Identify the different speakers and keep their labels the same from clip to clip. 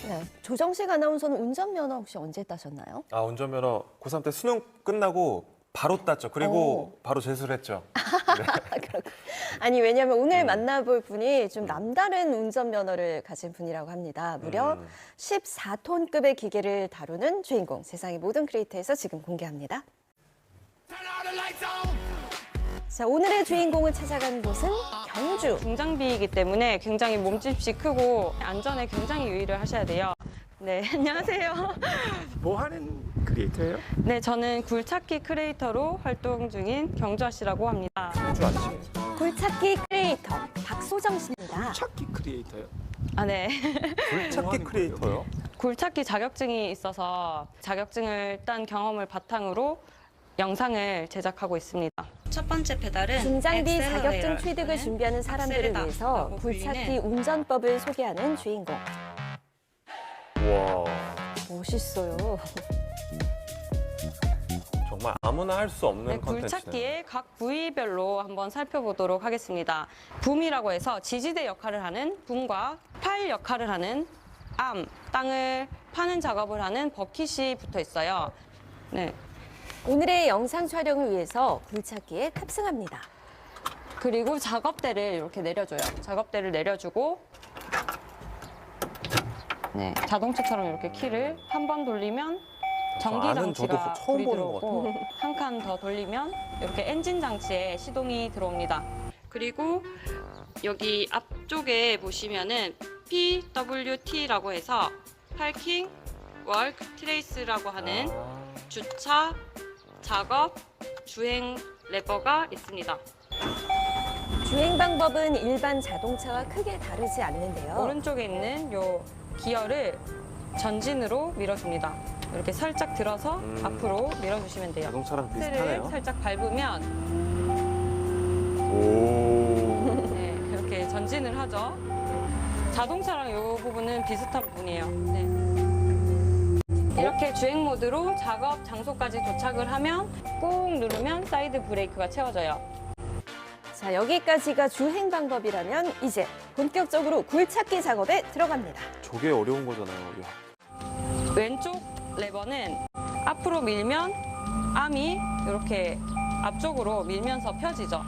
Speaker 1: 네. 조정식 아나운서는 운전면허 혹시 언제 따셨나요?
Speaker 2: 아, 운전면허 고3 때 수능 끝나고 바로 땄죠. 그리고 바로 재수를 했죠.
Speaker 1: 아니, 왜냐하면 오늘 만나볼 분이 좀 남다른 운전면허를 가진 분이라고 합니다. 무려 14톤급의 기계를 다루는 주인공, 세상의 모든 크리에이터에서 지금 공개합니다. 자, 오늘의 주인공을 찾아가는 곳은 경주.
Speaker 3: 중장비이기 때문에 굉장히 몸집이 크고 안전에 굉장히 유의를 하셔야 돼요. 네, 안녕하세요.
Speaker 4: 뭐 하는 크리에이터예요?
Speaker 3: 네, 저는 굴찾기 크리에이터로 활동 중인 경주아 씨라고 합니다.
Speaker 2: 줄 알지?
Speaker 1: 굴찾기 크리에이터 박소정 씨입니다.
Speaker 4: 찾기 크리에이터요?
Speaker 3: 아, 네.
Speaker 2: 굴찾기 크리에이터요?
Speaker 3: 굴찾기 자격증이 있어서 자격증을 딴 경험을 바탕으로 영상을 제작하고 있습니다. 첫 번째 페달은
Speaker 1: 중장비 자격증 취득을 준비하는 사람들을 위해서 굴찾기 운전법을 소개하는 주인공.
Speaker 2: 와,
Speaker 1: 멋있어요.
Speaker 2: 정말 아무나 할 수 없는
Speaker 3: 네,
Speaker 2: 컨텐츠네요.
Speaker 3: 굴찾기의 각 부위별로 한번 살펴보도록 하겠습니다. 붐이라고 해서 지지대 역할을 하는 붐과 팔 역할을 하는 암, 땅을 파는 작업을 하는 버킷이 붙어 있어요. 네.
Speaker 1: 오늘의 영상 촬영을 위해서 굴찾기에 탑승합니다.
Speaker 3: 그리고 작업대를 이렇게 내려줘요. 작업대를 내려주고 네, 자동차처럼 이렇게 키를 한 번 돌리면 전기
Speaker 2: 아는 저도
Speaker 3: 장치가
Speaker 2: 처음
Speaker 3: 불이
Speaker 2: 보는 것
Speaker 3: 들어오고 한 칸 더 돌리면 이렇게 엔진 장치에 시동이 들어옵니다. 그리고 여기 앞쪽에 보시면은 PWT라고 해서 파킹, 워크, 트레이스라고 하는 주차, 작업, 주행 레버가 있습니다.
Speaker 1: 주행 방법은 일반 자동차와 크게 다르지 않는데요.
Speaker 3: 오른쪽에 있는 요 기어를 전진으로 밀어줍니다. 이렇게 살짝 들어서 앞으로 밀어주시면 돼요.
Speaker 2: 자동차랑
Speaker 3: 엑셀을
Speaker 2: 비슷하네요.
Speaker 3: 살짝 밟으면
Speaker 2: 오.
Speaker 3: 네, 이렇게 전진을 하죠. 자동차랑 이 부분은 비슷한 부분이에요. 네. 이렇게 주행 모드로 작업 장소까지 도착을 하면 꾹 누르면 사이드 브레이크가 채워져요.
Speaker 1: 자, 여기까지가 주행 방법이라면 이제 본격적으로 굴찾기 작업에 들어갑니다.
Speaker 2: 저게 어려운 거잖아요. 야.
Speaker 3: 왼쪽 레버는 앞으로 밀면 암이 이렇게 앞쪽으로 밀면서 펴지죠.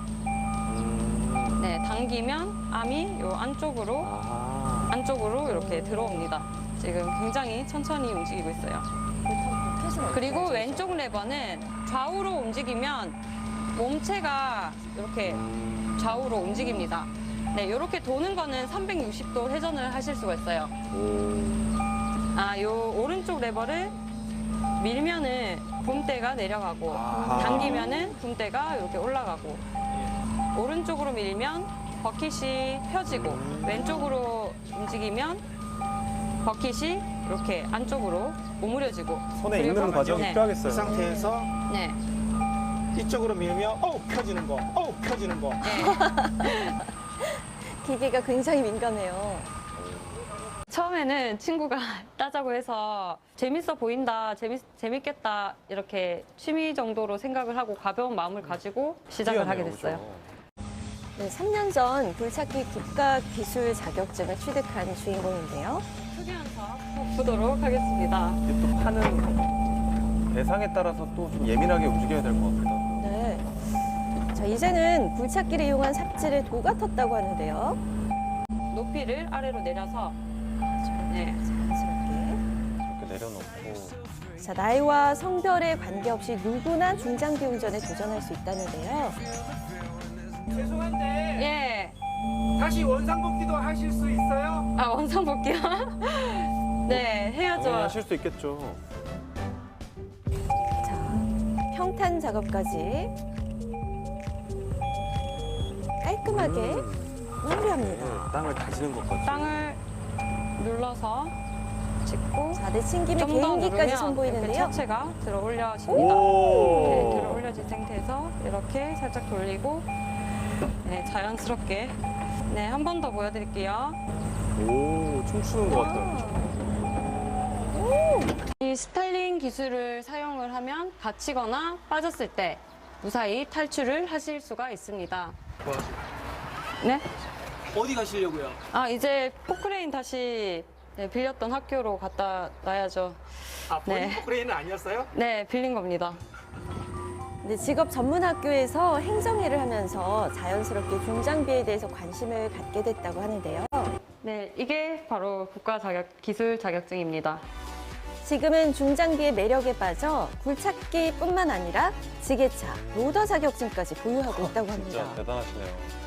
Speaker 3: 네, 당기면 암이 요 안쪽으로 이렇게 들어옵니다. 지금 굉장히 천천히 움직이고 있어요. 그리고 왼쪽 레버는 좌우로 움직이면 몸체가 이렇게 좌우로 움직입니다. 네, 이렇게 도는 거는 360도 회전을 하실 수가 있어요. 요 오른쪽 레버를 밀면은 붐대가 내려가고 당기면은 붐대가 이렇게 올라가고 오른쪽으로 밀면 버킷이 펴지고 왼쪽으로 움직이면 버킷이 이렇게 안쪽으로 오므려지고
Speaker 2: 손에
Speaker 3: 그리고-
Speaker 2: 익는 과정이
Speaker 3: 네.
Speaker 4: 이
Speaker 2: 필요하겠어요.
Speaker 4: 상태에서
Speaker 3: 네.
Speaker 4: 이쪽으로 밀면 펴지는 거, 펴지는 거.
Speaker 1: 기계가 굉장히 민감해요.
Speaker 3: 처음에는 친구가 따자고 해서 재밌어 보인다, 재밌겠다 이렇게 취미 정도로 생각을 하고 가벼운 마음을 가지고 시작을 하게 됐어요.
Speaker 1: 네, 3년 전 굴찾기 국가기술 자격증을 취득한 주인공인데요.
Speaker 3: 소개하면서 보도록 하겠습니다.
Speaker 2: 이게 또 파는 대상에 따라서 또 좀 예민하게 움직여야 될 것 같기도 하고.
Speaker 1: 네. 자, 이제는 굴찾기를 이용한 삽질에 도가 텄다고 하는데요.
Speaker 3: 높이를 아래로 내려서 네.
Speaker 1: 자연스럽게.
Speaker 2: 이렇게 내려놓고.
Speaker 1: 자, 나이와 성별에 관계없이 누구나 중장비 운전에 도전할 수 있다는데요.
Speaker 4: 죄송한데
Speaker 3: 예.
Speaker 4: 다시 원상복귀도 하실 수 있어요?
Speaker 3: 원상 볼게요. 네, 해야죠.
Speaker 2: 당연히 하실 수 있겠죠.
Speaker 1: 자, 평탄 작업까지 깔끔하게 마무리합니다.
Speaker 2: 네, 땅을 다지는 것까지.
Speaker 3: 땅을 눌러서 짚고
Speaker 1: 자, 내친김에
Speaker 3: 좀 더
Speaker 1: 개인기까지
Speaker 3: 누르면 이렇게
Speaker 1: 선보이는데요.
Speaker 3: 차체가 들어 올려집니다.
Speaker 2: 오.
Speaker 3: 네, 들어 올려진 상태에서 이렇게 살짝 돌리고 네, 자연스럽게 네, 한 번 더 보여드릴게요.
Speaker 2: 오, 춤추는 것 같아요.
Speaker 3: 이 스타일링 기술을 사용을 하면 갇히거나 빠졌을 때 무사히 탈출을 하실 수가 있습니다. 네?
Speaker 5: 어디 가시려고요?
Speaker 3: 이제 포크레인 다시 네, 빌렸던 학교로 갖다 놔야죠.
Speaker 4: 아, 본인
Speaker 3: 네.
Speaker 4: 포크레인은 아니었어요?
Speaker 3: 네, 빌린 겁니다.
Speaker 1: 네, 직업 전문 학교에서 행정일을 하면서 자연스럽게 중장비에 대해서 관심을 갖게 됐다고 하는데요.
Speaker 3: 네, 이게 바로 기술 자격증입니다.
Speaker 1: 지금은 중장비의 매력에 빠져 굴착기뿐만 아니라 지게차, 로더 자격증까지 보유하고 있다고 합니다.
Speaker 2: 진짜 대단하시네요.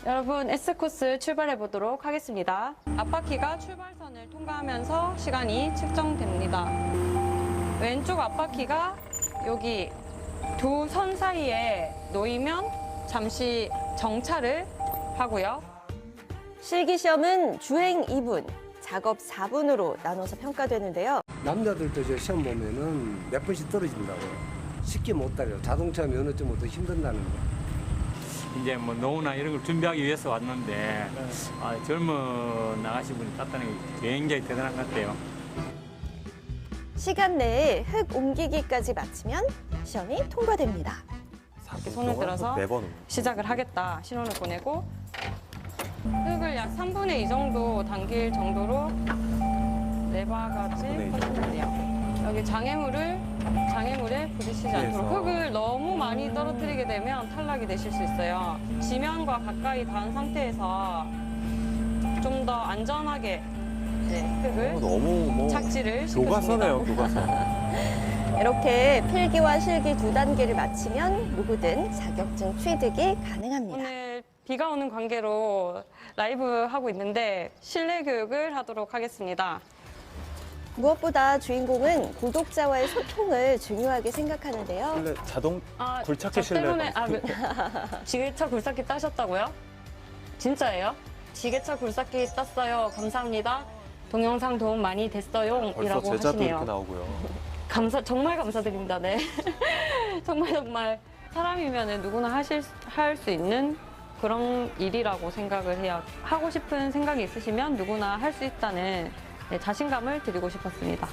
Speaker 3: 여러분, S코스 출발해 보도록 하겠습니다. 앞바퀴가 출발선을 통과하면서 시간이 측정됩니다. 왼쪽 앞바퀴가 여기 두 선 사이에 놓이면 잠시 정차를 하고요.
Speaker 1: 실기시험은 주행 2분, 작업 4분으로 나눠서 평가되는데요.
Speaker 5: 남자들도 저 시험 보면은 몇 번씩 떨어진다고요. 쉽게 못 따려요. 자동차 면허증부터 힘든다는 거.
Speaker 6: 이제 뭐 노후나 이런 걸 준비하기 위해서 왔는데 젊은 아가씨 분이 땄다는 게 굉장히 대단한 것 같아요.
Speaker 1: 시간 내에 흙 옮기기까지 마치면 시험이 통과됩니다.
Speaker 3: 손을 들어서
Speaker 2: 매번
Speaker 3: 시작을 하겠다 신호를 보내고 흙을 약 3분의 2 정도 당길 정도로 네바가지
Speaker 2: 3분의 2
Speaker 3: 퍼주면 돼요. 여기 장애물에 부딪히지 않도록
Speaker 2: 그래서.
Speaker 3: 흙을 너무 많이 떨어뜨리게 되면 탈락이 되실 수 있어요. 지면과 가까이 닿은 상태에서 좀 더 안전하게 이제 흙을
Speaker 2: 너무 뭐
Speaker 3: 착지를
Speaker 2: 교과서네요,
Speaker 3: 시켜줍니다.
Speaker 2: 교과서.
Speaker 1: 이렇게 필기와 실기 두 단계를 마치면 누구든 자격증 취득이 가능합니다.
Speaker 3: 오늘 비가 오는 관계로 라이브 하고 있는데 실내 교육을 하도록 하겠습니다.
Speaker 1: 무엇보다 주인공은 구독자와의 소통을 중요하게 생각하는데요.
Speaker 2: 실내 자동 굴착기
Speaker 3: 저
Speaker 2: 실내
Speaker 3: 때문에 지게차 굴삭기 따셨다고요? 진짜예요? 지게차 굴삭기 땄어요. 감사합니다. 동영상 도움 많이 됐어요.
Speaker 2: 벌써
Speaker 3: 이라고
Speaker 2: 제자도 이렇게
Speaker 3: 하시네요.
Speaker 2: 나오고요.
Speaker 3: 정말 감사드립니다. 네. 정말 사람이면 누구나 할 수 있는 그런 일이라고 생각을 해요. 하고 싶은 생각이 있으시면 누구나 할 수 있다는 자신감을 드리고 싶었습니다.